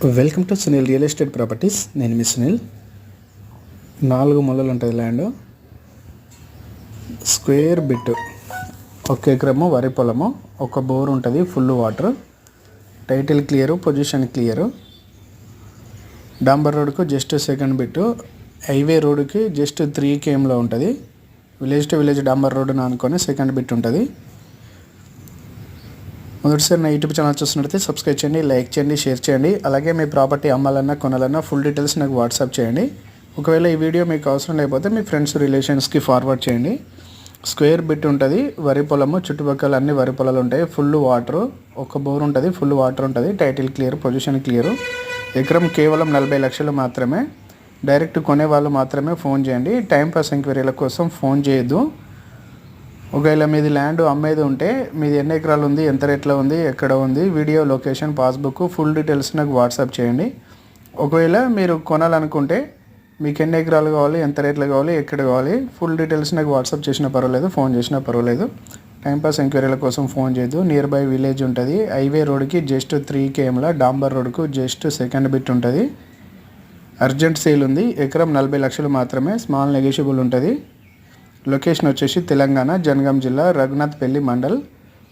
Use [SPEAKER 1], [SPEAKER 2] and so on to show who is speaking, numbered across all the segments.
[SPEAKER 1] Welcome to Sunil real estate properties. నేను మీ సునీల్. 4 మూలలు ఉంటుంది ల్యాండ్. స్క్వేర్ బిట్, 1 ఎకరము వరి పొలము, 1 బోర్ ఉంటుంది, full water, title clear, position clear. డాంబర్ రోడ్కు జస్ట్ సెకండ్ బిట్, హైవే రోడ్డుకి జస్ట్ 3 kmలో ఉంటుంది. విలేజ్ టు విలేజ్ డాంబర్ రోడ్డును అనుకొని సెకండ్ బిట్ ఉంటుంది. మొదటిసారి నా యూట్యూబ్ ఛానల్ చూస్తున్నట్లయితే సబ్స్క్రైబ్ చేయండి, లైక్ చేయండి, షేర్ చేయండి. అలాగే మీ ప్రాపర్టీ అమ్మాలన్నా కొనాలన్నా ఫుల్ డీటెయిల్స్ నాకు వాట్సాప్ చేయండి. ఒకవేళ ఈ వీడియో మీకు అవసరం లేకపోతే మీ ఫ్రెండ్స్ రిలేషన్స్కి ఫార్వర్డ్ చేయండి. స్క్వేర్ బిట్ ఉంటుంది, వరి పొలము, చుట్టుపక్కల అన్ని వరి పొలాలు ఉంటాయి, ఫుల్ వాటరు, 1 బోర్ ఉంటుంది, ఫుల్ వాటర్ ఉంటుంది, టైటిల్ క్లియర్, పొజిషన్ క్లియరు. ఎకరం కేవలం 40 లక్షలు మాత్రమే. డైరెక్ట్ కొనే వాళ్ళు మాత్రమే ఫోన్ చేయండి. టైంపాస్ ఎంక్వైరీల కోసం ఫోన్ చేయొద్దు. ఒకవేళ మీది ల్యాండ్ అమ్మేది ఉంటే మీది ఎన్ని ఎకరాలు ఉంది, ఎంత రేట్లో ఉంది, ఎక్కడ ఉంది, video, location, passbook, full details నాకు వాట్సాప్ చేయండి. ఒకవేళ మీరు కొనాలనుకుంటే మీకు ఎన్ని ఎకరాలు కావాలి, ఎంత రేట్లో కావాలి, ఎక్కడ కావాలి, ఫుల్ డీటెయిల్స్ నాకు వాట్సాప్ చేసినా పర్వాలేదు, ఫోన్ చేసినా పర్వాలేదు. టైంపాస్ ఎంక్వైరీల కోసం ఫోన్ చేయొద్దు. నియర్ బై విలేజ్ ఉంటుంది. హైవే రోడ్కి జస్ట్ 3 kmల, డాంబర్ రోడ్కు జస్ట్ సెకండ్ బిట్ ఉంటుంది. అర్జెంట్ సేల్ ఉంది. ఎకరం 40 లక్షలు మాత్రమే. స్మాల్ నెగోషియబుల్ ఉంటుంది. లొకేషన్ వచ్చేసి తెలంగాణ, జనగాం జిల్లా, రఘునాథ్పల్లి మండల్,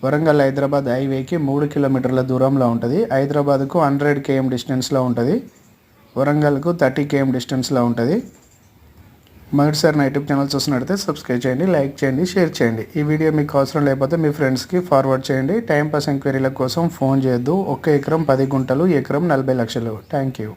[SPEAKER 1] వరంగల్ హైదరాబాద్ హైవేకి 3 కిలోమీటర్ల దూరంలో ఉంటుంది. హైదరాబాద్కు 100 km డిస్టెన్స్లో ఉంటుంది. వరంగల్కు 30 km డిస్టెన్స్లో ఉంటుంది. మొదటిసారి నా యూట్యూబ్ ఛానల్ చూస్తున్నట్టయితే సబ్స్క్రైబ్ చేయండి, లైక్ చేయండి, షేర్ చేయండి. ఈ వీడియో మీకు అవసరం లేకపోతే మీ ఫ్రెండ్స్కి ఫార్వర్డ్ చేయండి. టైంపాస్ ఎంక్వైరీల కోసం ఫోన్ చేయొద్దు. 1 ఎకరం 10 గుంటలు, ఎకరం 40 లక్షలు. Thank you.